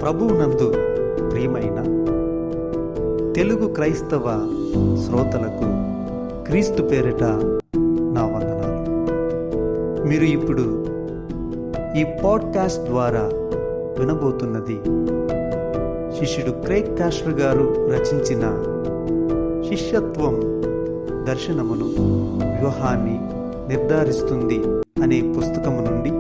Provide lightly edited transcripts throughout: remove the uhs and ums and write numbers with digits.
ప్రభువునందు ప్రియమైన తెలుగు క్రైస్తవ శ్రోతలకు క్రీస్తు పేరిట నా వందనాలు. మీరు ఇప్పుడు ఈ పాడ్కాస్ట్ ద్వారా వినబోతున్నది శిష్యుడు క్రేగ్ కాస్టర్ గారు రచించిన శిష్యత్వం దర్శనమును వ్యూహాన్ని నిర్ధారిస్తుంది అనే పుస్తకము నుండి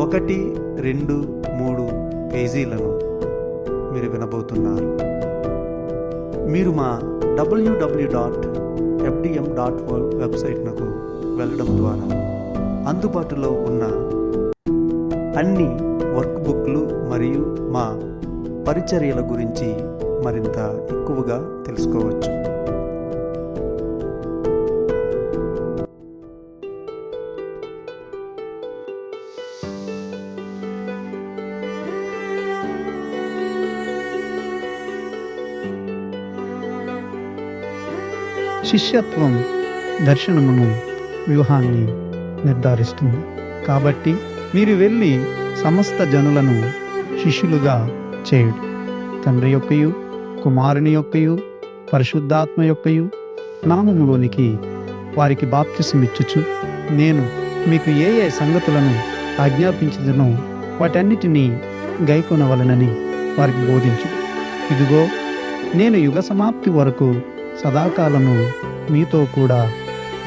1, 2, 3 పేజీలను మీరు వినబోతున్నారు. మీరు మా www.fdm.world వెబ్సైట్నకు వెళ్ళడం ద్వారా అందుబాటులో ఉన్న అన్ని వర్క్ బుక్లు మరియు మా పరిచర్యల గురించి మరింత ఎక్కువగా తెలుసుకోవచ్చు. శిష్యత్వం దర్శనమును వ్యూహాన్ని నిర్ధారిస్తుంది. కాబట్టి మీరు వెళ్ళి సమస్త జనులను శిష్యులుగా చేయుడు. తండ్రి యొక్కయు కుమారుని యొక్కయు పరిశుద్ధాత్మ యొక్కయు నామములోనికి వారికి బాప్తిసమిచ్చుచు నేను మీకు ఏ సంగతులను ఆజ్ఞాపించదనో వాటన్నిటినీ గైకొనవలనని వారికి బోధించు. ఇదిగో నేను యుగ సమాప్తి వరకు సదాకాలము మీతో కూడా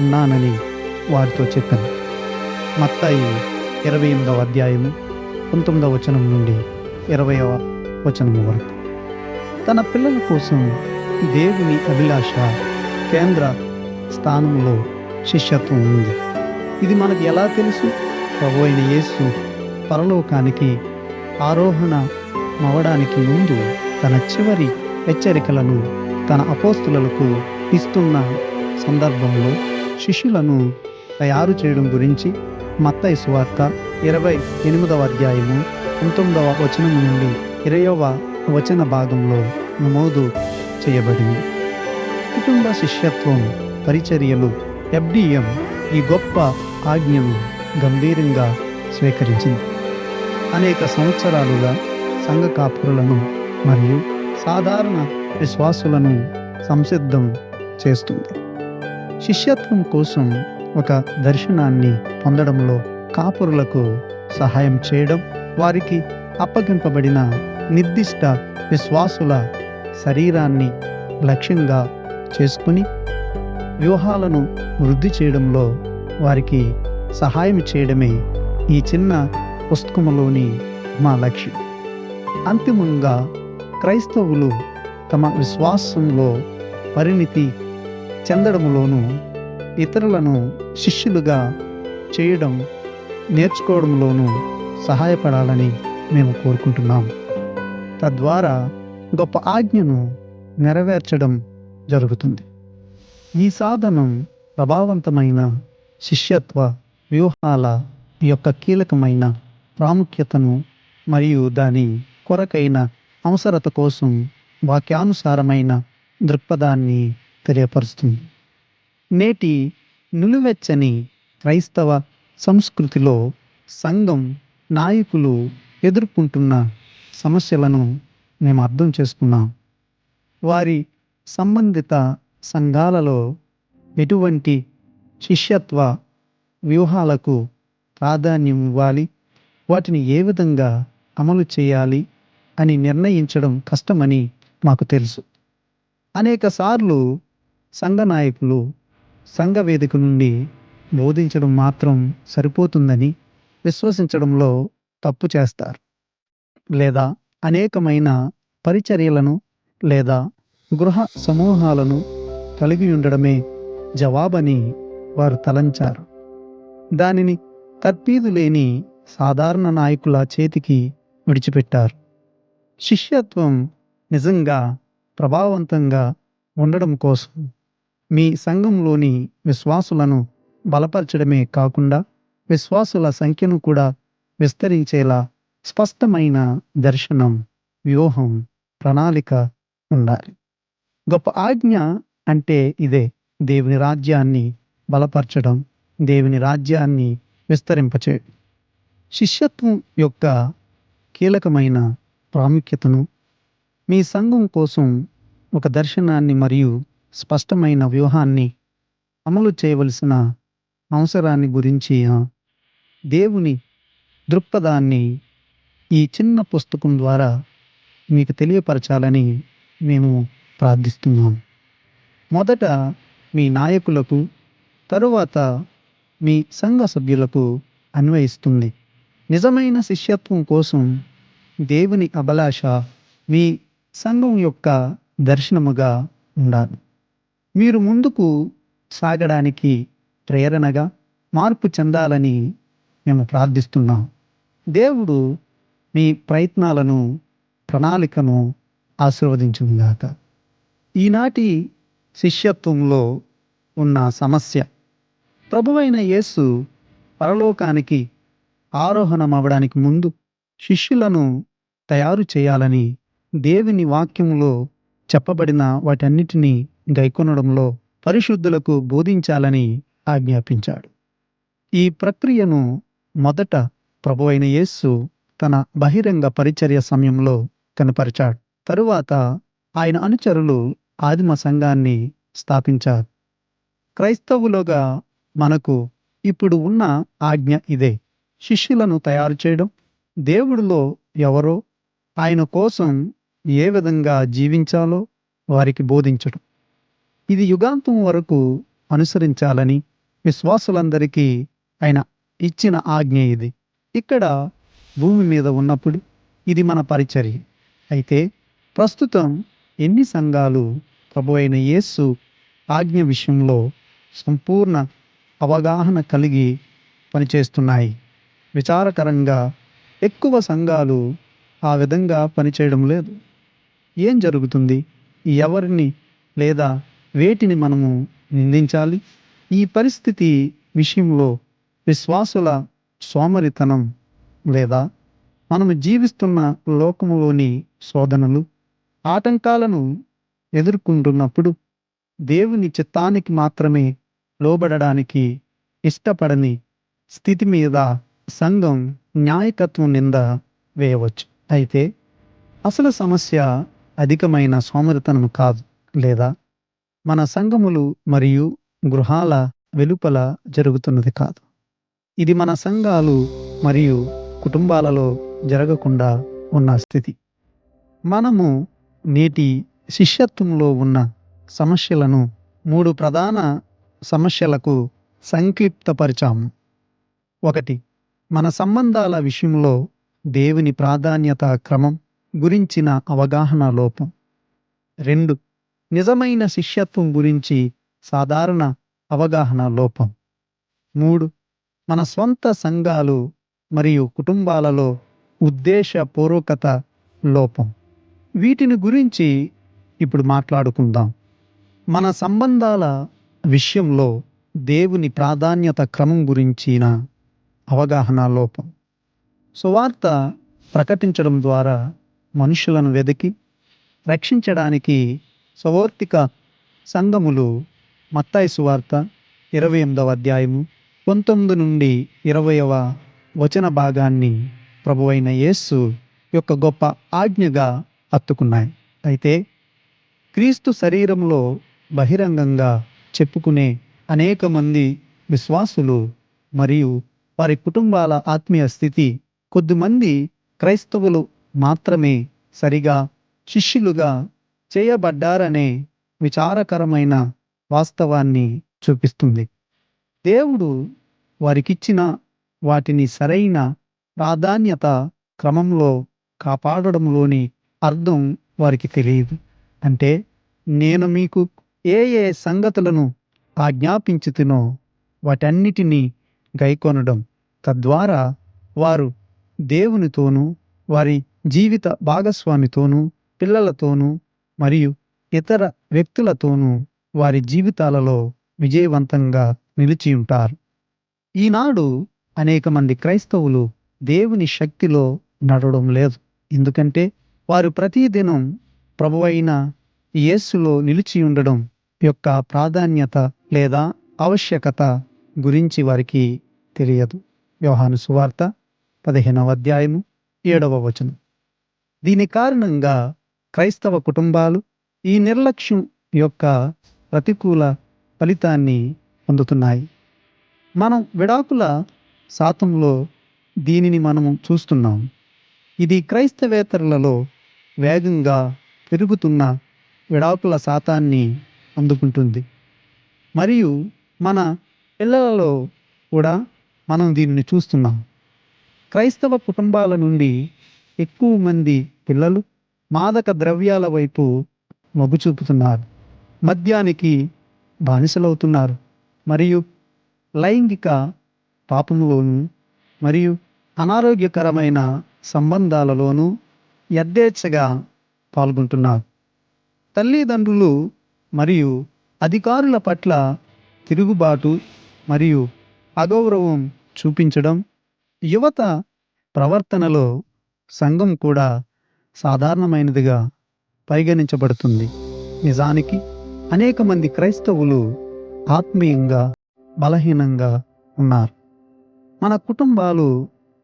ఉన్నానని వారితో చెప్పాను. మత్తయి 28వ అధ్యాయము 19వ వచనం నుండి 20వ వచనము వరకు. తన పిల్లల కోసం దేవుని అభిలాష కేంద్ర స్థానంలో శిష్యత్వం ఉంది. ఇది మనకు ఎలా తెలుసు? ప్రభు అయిన యేసు పరలోకానికి ఆరోహణమవడానికి ముందు తన చివరి హెచ్చరికలను తన అపోస్తులకు ఇస్తున్న సందర్భంలో శిష్యులను తయారు చేయడం గురించి మత్తయి సువార్త 28వ అధ్యాయము 19వ వచనం నుండి 20వ వచన భాగంలో నమోదు చేయబడింది. కుటుంబ శిష్యత్వం పరిచర్యలు FDM ఈ గొప్ప ఆజ్ఞను గంభీరంగా స్వీకరించింది. అనేక సంవత్సరాలుగా సంఘ కాపురులను మరియు సాధారణ విశ్వాసులను సంసిద్ధం చేస్తుంది. శిష్యత్వం కోసం ఒక దర్శనాన్ని పొందడంలో కాపురులకు సహాయం చేయడం, వారికి అప్పగింపబడిన నిర్దిష్ట విశ్వాసుల శరీరాన్ని లక్ష్యంగా చేసుకుని వ్యూహాలను వృద్ధి చేయడంలో వారికి సహాయం చేయడమే ఈ చిన్న పుస్తకంలోని మా లక్ష్యం. అంతిమంగా క్రైస్తవులు తమ విశ్వాసంలో పరిణితి చెందడంలోనూ ఇతరులను శిష్యులుగా చేయడం నేర్చుకోవడంలోనూ సహాయపడాలని మేము కోరుకుంటున్నాం. తద్వారా గొప్ప ఆజ్ఞను నెరవేర్చడం జరుగుతుంది. ఈ సాధనం ప్రభావవంతమైన శిష్యత్వ వ్యూహాల యొక్క కీలకమైన ప్రాముఖ్యతను మరియు దాని కొరకైన అవసరత కోసం వాక్యానుసారమైన దృక్పథాన్ని తెలియపరుస్తుంది. నేటి నిలువెచ్చని క్రైస్తవ సంస్కృతిలో సంఘం నాయకులు ఎదుర్కొంటున్న సమస్యలను మేము అర్థం చేసుకున్నాం. వారి సంబంధిత సంఘాలలో ఎటువంటి శిష్యత్వ వ్యూహాలకు ప్రాధాన్యం ఇవ్వాలి, వాటిని ఏ విధంగా అమలు చేయాలి అని నిర్ణయించడం కష్టమని మాకు తెలుసు. అనేక సార్లు సంఘ నాయకులు సంఘ వేదిక నుండి బోధించడం మాత్రం సరిపోతుందని విశ్వసించడంలో తప్పు చేస్తారు, లేదా అనేకమైన పరిచర్యలను లేదా గృహ సమూహాలను కలిగి ఉండడమే జవాబని వారు తలంచారు. దానిని తర్ఫీదు లేని సాధారణ నాయకుల చేతికి విడిచిపెట్టారు. శిష్యత్వం నిజంగా ప్రభావవంతంగా ఉండడం కోసం మీ సంఘంలోని విశ్వాసులను బలపరచడమే కాకుండా విశ్వాసుల సంఖ్యను కూడా విస్తరించేలా స్పష్టమైన దర్శనం, వ్యూహం, ప్రణాళిక ఉండాలి. గొప్ప ఆజ్ఞ అంటే ఇదే. దేవుని రాజ్యాన్ని బలపరచడం, దేవుని రాజ్యాన్ని విస్తరింపచేయడం. శిష్యత్వం యొక్క కీలకమైన ప్రాముఖ్యతను, మీ సంఘం కోసం ఒక దర్శనాన్ని మరియు స్పష్టమైన వ్యూహాన్ని అమలు చేయవలసిన అవసరాన్ని గురించి దేవుని దృక్పథాన్ని ఈ చిన్న పుస్తకం ద్వారా మీకు తెలియపరచాలని మేము ప్రార్థిస్తున్నాం. మొదట మీ నాయకులకు, తరువాత మీ సంఘ సభ్యులకు అన్వయిస్తుంది. నిజమైన శిష్యత్వం కోసం దేవుని అభిలాష మీ సంఘం యొక్క దర్శనముగా ఉండాలి. మీరు ముందుకు సాగడానికి ప్రేరణగా మార్పు చెందాలని మేము ప్రార్థిస్తున్నాం. దేవుడు మీ ప్రయత్నాలను, ప్రణాళికను ఆశీర్వదించుగాక. ఈనాటి శిష్యత్వంలో ఉన్న సమస్య, ప్రభువైన యేసు పరలోకానికి ఆరోహణమవడానికి ముందు శిష్యులను తయారు చేయాలని దేవుని వాక్యంలో చెప్పబడిన వాటన్నిటినీ గైకొనడంలో పరిశుద్ధులకు బోధించాలని ఆజ్ఞాపించాడు. ఈ ప్రక్రియను మొదట ప్రభువైన యేసు తన బహిరంగ పరిచర్య సమయంలో కనపరిచాడు. తరువాత ఆయన అనుచరులు ఆదిమ సంఘాన్ని స్థాపించారు. క్రైస్తవులుగా మనకు ఇప్పుడు ఉన్న ఆజ్ఞ ఇదే: శిష్యులను తయారు చేయడం, దేవుడిలో ఎవరో, ఆయన కోసం ఏ విధంగా జీవించాలో వారికి బోధించడం. ఇది యుగాంతం వరకు అనుసరించాలని విశ్వాసులందరికీ ఆయన ఇచ్చిన ఆజ్ఞ ఇది. ఇక్కడ భూమి మీద ఉన్నప్పుడు ఇది మన పరిచర్య. అయితే ప్రస్తుతం ఎన్ని సంఘాలు ప్రభువైన యేసు ఆజ్ఞ విషయంలో సంపూర్ణ అవగాహన కలిగి పనిచేస్తున్నాయి? విచారకరంగా ఎక్కువ సంఘాలు ఆ విధంగా పనిచేయడం లేదు. ఏం జరుగుతుంది? ఎవరిని లేదా వేటిని మనము నిందించాలి? ఈ పరిస్థితి విషయంలో విశ్వాసుల సోమరితనం లేదా మనము జీవిస్తున్న లోకములోని శోధనలు, ఆటంకాలను ఎదుర్కొంటున్నప్పుడు దేవుని చిత్తానికి మాత్రమే లోబడడానికి ఇష్టపడని స్థితి మీద సంఘం న్యాయకత్వం నింద వేయవచ్చు. అయితే అసలు సమస్య అధికమైన సోమరితనం కాదు, లేదా మన సంఘములు మరియు గృహాల వెలుపల జరుగుతున్నది కాదు. ఇది మన సంఘాలు మరియు కుటుంబాలలో జరగకుండా ఉన్న స్థితి. మనము నేటి శిష్యత్వంలో ఉన్న సమస్యలను 3 ప్రధాన సమస్యలకు సంక్షిప్తపరిచాము. 1. మన సంబంధాల విషయంలో దేవుని ప్రాధాన్యత క్రమం గురించిన అవగాహన లోపం. 2. నిజమైన శిష్యత్వం గురించి సాధారణ అవగాహన లోపం. 3. మన స్వంత సంఘాలు మరియు కుటుంబాలలో ఉద్దేశపూర్వకత లోపం. వీటిని గురించి ఇప్పుడు మాట్లాడుకుందాం. మన సంబంధాల విషయంలో దేవుని ప్రాధాన్యత క్రమం గురించిన అవగాహన లోపం. సువార్త ప్రకటించడం ద్వారా మనుషులను వెదికి రక్షించడానికి సవోర్తిక సంఘములు మత్తయి సువార్త 28వ అధ్యాయము 19 నుండి 20వ వచన భాగాన్ని ప్రభువైన యేసు యొక్క గొప్ప ఆజ్ఞగా హత్తుకున్నాయి. అయితే క్రీస్తు శరీరంలో బహిరంగంగా చెప్పుకునే అనేక మంది విశ్వాసులు మరియు వారి కుటుంబాల ఆత్మీయ స్థితి కొద్దిమంది క్రైస్తవులు మాత్రమే సరిగా శిష్యులుగా చేయబడ్డారనే విచారకరమైన వాస్తవాన్ని చూపిస్తుంది. దేవుడు వారికిచ్చిన వాటిని సరైన ప్రాధాన్యత క్రమంలో కాపాడడంలోని అర్థం వారికి తెలియదు. అంటే నేను మీకు ఏ ఏ సంగతులను ఆజ్ఞాపించుతునో వాటన్నిటినీ గైకొనడం, తద్వారా వారు దేవునితోనూ వారి జీవిత భాగస్వామితోనూ పిల్లలతోనూ మరియు ఇతర వ్యక్తులతోనూ వారి జీవితాలలో విజయవంతంగా నిలిచి ఉంటారు. ఈనాడు అనేక మంది క్రైస్తవులు దేవుని శక్తిలో నడవడం లేదు. ఎందుకంటే వారు ప్రతిదినం ప్రభువైన యేసులో నిలిచి ఉండడం యొక్క ప్రాధాన్యత లేదా ఆవశ్యకత గురించి వారికి తెలియదు. యోహాను సువార్త 15వ అధ్యాయము 7వ వచనం. దీని కారణంగా క్రైస్తవ కుటుంబాలు ఈ నిర్లక్ష్యం యొక్క ప్రతికూల ఫలితాన్ని పొందుతున్నాయి. మనం విడాకుల శాతంలో దీనిని మనము చూస్తున్నాం. ఇది క్రైస్తవేతరులలో వేగంగా పెరుగుతున్న విడాకుల శాతాన్ని అందుకుంటుంది. మరియు మన పిల్లలలో కూడా మనం దీనిని చూస్తున్నాం. క్రైస్తవ కుటుంబాల నుండి ఎక్కువ మంది పిల్లలు మాదక ద్రవ్యాల వైపు మొగ్గు చూపుతున్నారు, మద్యానికి బానిసలవుతున్నారు మరియు లైంగిక పాపంలోనూ మరియు అనారోగ్యకరమైన సంబంధాలలోనూ యథేచ్ఛగా పాల్గొంటున్నారు. తల్లిదండ్రులు మరియు అధికారుల పట్ల తిరుగుబాటు మరియు అగౌరవం చూపించడం, యువత ప్రవర్తనలో సంఘం కూడా సాధారణమైనదిగా పరిగణించబడుతుంది. నిజానికి అనేక మంది క్రైస్తవులు ఆత్మీయంగా బలహీనంగా ఉన్నారు. మన కుటుంబాలు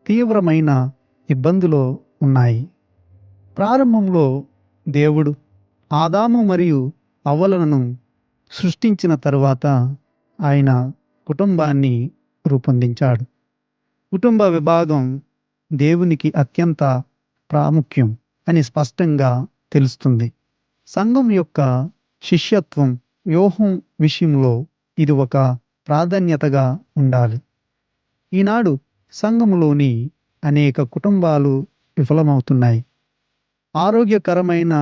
తీవ్రమైన ఇబ్బందులో ఉన్నాయి. ప్రారంభంలో దేవుడు ఆదాము మరియు హవ్వలను సృష్టించిన తరువాత ఆయన కుటుంబాన్ని రూపొందించాడు. కుటుంబ విభాగం దేవునికి అత్యంత ప్రాముఖ్యం అని స్పష్టంగా తెలుస్తుంది. సంఘం యొక్క శిష్యత్వం వ్యూహం విషయంలో ఇది ఒక ప్రాధాన్యతగా ఉండాలి. ఈనాడు సంఘములోని అనేక కుటుంబాలు విఫలమవుతున్నాయి. ఆరోగ్యకరమైన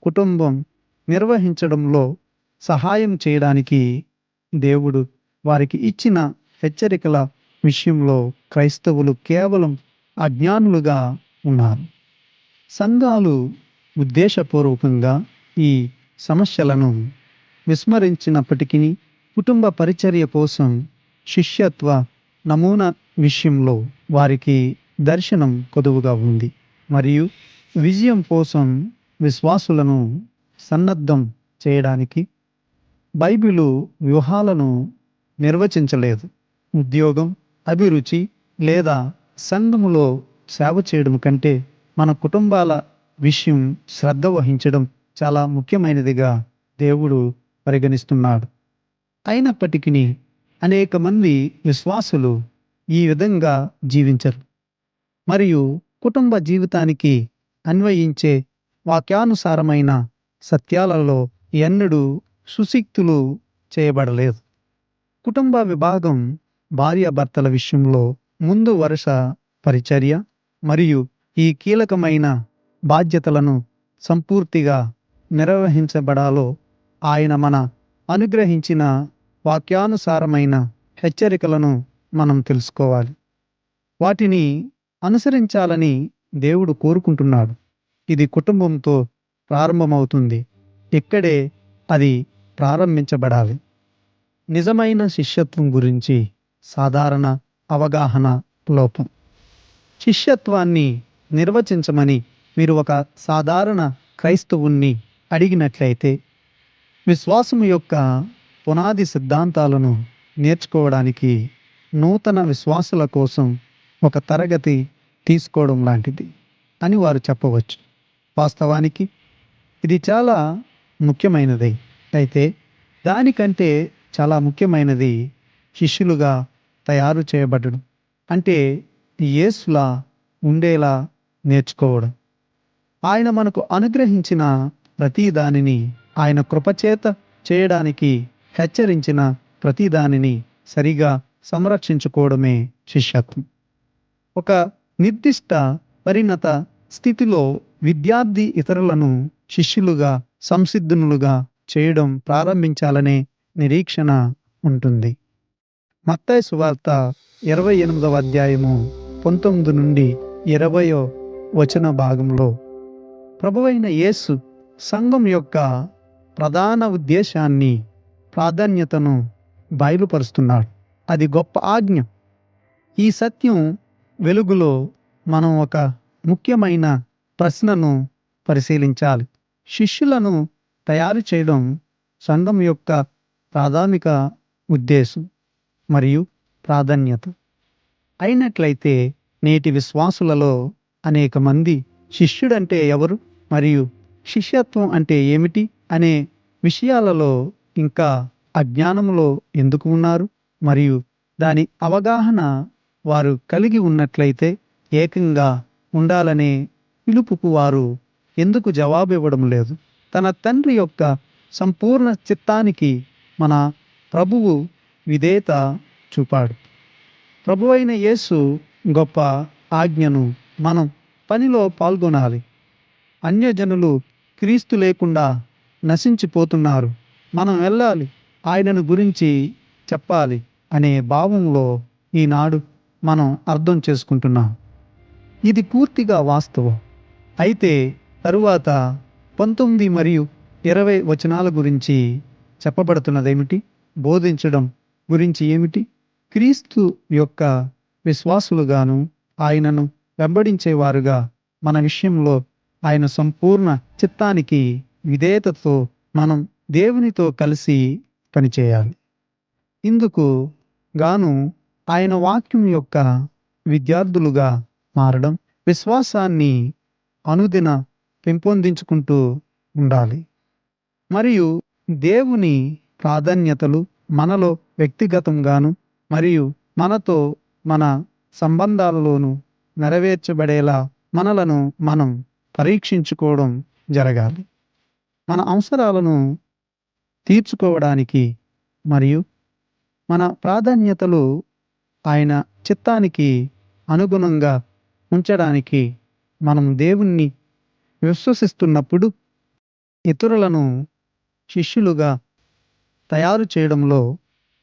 కుటుంబం నిర్వహించడంలో సహాయం చేయడానికి దేవుడు వారికి ఇచ్చిన హెచ్చరికల విషయంలో క్రైస్తవులు కేవలం అజ్ఞానులుగా ఉన్నారు. సంఘాలు ఉద్దేశపూర్వకంగా ఈ సమస్యలను విస్మరించినప్పటికీ కుటుంబ పరిచర్య కోసం శిష్యత్వ నమూనా విషయంలో వారికి దర్శనం కొదువుగా ఉంది మరియు విజయం కోసం విశ్వాసులను సన్నద్ధం చేయడానికి బైబిలు వ్యూహాలను నిర్వచించలేదు. ఉద్యోగం, అభిరుచి లేదా సంఘములో సేవ చేయడం కంటే మన కుటుంబాల విషయం శ్రద్ధ వహించడం చాలా ముఖ్యమైనదిగా దేవుడు పరిగణిస్తున్నాడు. అయినప్పటికీ అనేక మంది విశ్వాసులు ఈ విధంగా జీవించరు మరియు కుటుంబ జీవితానికి అన్వయించే వాక్యానుసారమైన సత్యాలలో ఎన్నడూ సుశిక్తులు చేయబడలేదు. కుటుంబ విభాగం భార్యాభర్తల విషయంలో ముందు వరుస పరిచర్య మరియు ఈ కీలకమైన బాధ్యతలను సంపూర్తిగా నిర్వహించబడాలో ఆయన మన అనుగ్రహించిన వాక్యానుసారమైన హెచ్చరికలను మనం తెలుసుకోవాలి. వాటిని అనుసరించాలని దేవుడు కోరుకుంటున్నాడు. ఇది కుటుంబంతో ప్రారంభమవుతుంది. ఇక్కడే అది ప్రారంభించబడాలి. నిజమైన శిష్యత్వం గురించి సాధారణ అవగాహన లోపం. శిష్యత్వాన్ని నిర్వచించమని మీరు ఒక సాధారణ క్రైస్తవుణ్ణి అడిగినట్లయితే, విశ్వాసం యొక్క పునాది సిద్ధాంతాలను నేర్చుకోవడానికి నూతన విశ్వాసుల కోసం ఒక తరగతి తీసుకోవడం లాంటిది అని వారు చెప్పవచ్చు. వాస్తవానికి ఇది చాలా ముఖ్యమైనది. అయితే దానికంటే చాలా ముఖ్యమైనది శిష్యులుగా తయారు చేయబడడం, అంటే యేసులా ఉండేలా నేర్చుకోవడం. ఆయన మనకు అనుగ్రహించిన ప్రతి దానిని, ఆయన కృపచేత చేయడానికి హెచ్చరించిన ప్రతి దానిని సరిగా సంరక్షించుకోవడమే శిష్యత్వం. ఒక నిర్దిష్ట పరిణత స్థితిలో విద్యార్థి ఇతరులను శిష్యులుగా సంసిద్ధులుగా చేయడం ప్రారంభించాలనే నిరీక్షణ ఉంటుంది. మత్తయి సువార్త 28వ అధ్యాయము 19 నుండి 20వ వచన భాగంలో ప్రభువైన యేసు సంఘం యొక్క ప్రధాన ఉద్దేశాన్ని, ప్రాధాన్యతను బయలుపరుస్తున్నాడు. అది గొప్ప ఆజ్ఞ. ఈ సత్యం వెలుగులో మనం ఒక ముఖ్యమైన ప్రశ్నను పరిశీలించాలి. శిష్యులను తయారు చేయడం సంఘం యొక్క ప్రాథమిక ఉద్దేశం మరియు ప్రాధాన్యత అయినట్లయితే, నేటి విశ్వాసులలో అనేక మంది శిష్యుడంటే ఎవరు మరియు శిష్యత్వం అంటే ఏమిటి అనే విషయాలలో ఇంకా అజ్ఞానంలో ఎందుకు ఉన్నారు మరియు దాని అవగాహన వారు కలిగి ఉన్నట్లయితే ఏకంగా ఉండాలనే పిలుపుకు వారు ఎందుకు జవాబివ్వడం లేదు? తన తండ్రి యొక్క సంపూర్ణ చిత్తానికి మన ప్రభువు విధేయత చూపాడు. ప్రభువైన యేసు గొప్ప ఆజ్ఞను మనం పనిలో పాల్గొనాలి. అన్యజనులు క్రీస్తు లేకుండా నశించిపోతున్నారు, మనం వెళ్ళాలి, ఆయనను గురించి చెప్పాలి అనే భావంలో ఈనాడు మనం అర్థం చేసుకుంటున్నాం. ఇది పూర్తిగా వాస్తవం. అయితే తరువాత 19 మరియు 20 వచనాల గురించి చెప్పబడుతున్నదేమిటి? బోధించడం గురించి ఏమిటి? క్రీస్తు యొక్క విశ్వాసులుగాను ఆయనను వెంబడించేవారుగా మన విషయంలో ఆయన సంపూర్ణ చిత్తానికి విధేయతతో మనం దేవునితో కలిసి పనిచేయాలి. ఇందుకు గాను ఆయన వాక్యం యొక్క విద్యార్థులుగా మారడం, విశ్వాసాన్ని అనుదిన పెంపొందించుకుంటూ ఉండాలి. మరియు దేవుని ప్రాధాన్యతలు మనలో వ్యక్తిగతంగాను మరియు మనతో మన సంబంధాలలోనూ నెరవేర్చబడేలా మనలను మనం పరీక్షించుకోవడం జరగాలి. మన అవసరాలను తీర్చుకోవడానికి మరియు మన ప్రాధాన్యతలు ఆయన చిత్తానికి అనుగుణంగా ఉంచడానికి మనం దేవుణ్ణి విశ్వసిస్తున్నప్పుడు ఇతరులను శిష్యులుగా తయారు చేయడంలో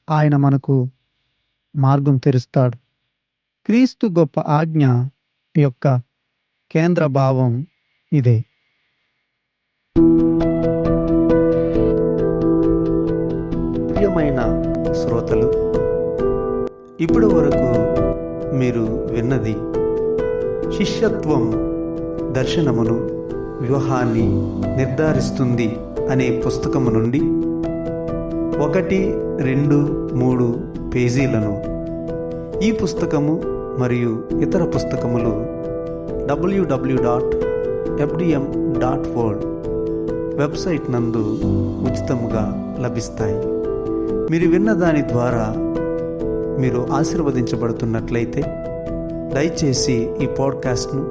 ఆయన మనకు మార్గం తెరుస్తాడు. క్రీస్తు గొప్ప ఆజ్ఞ యొక్క కేంద్ర భావం ఇదే. ప్రియమైన శ్రోతలు, ఇప్పటి వరకు మీరు విన్నది శిష్యత్వం దర్శనమును, వ్యూహాన్ని నిర్ధారిస్తుంది అనే పుస్తకము నుండి 1, 2, 3 పేజీలను. ఈ పుస్తకము మరియు ఇతర పుస్తకములు www.fdm.world వెబ్సైట్ నందు ఉచితముగా లభిస్తాయి. మీరు విన్న దాని ద్వారా మీరు ఆశీర్వదించబడుతున్నట్లయితే దయచేసి ఈ పాడ్కాస్ట్ను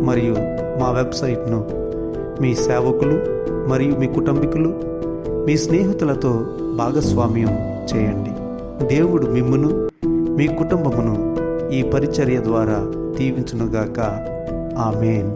మరియు మా వెబ్సైట్ను మీ సేవకులు మరియు మీ కుటుంబీకులు, మీ స్నేహితులతో భాగస్వామ్యం చేయండి. దేవుడు మిమ్మును, మీ కుటుంబమును ఈ పరిచర్య ద్వారా దీవించునుగాక. ఆమేన్.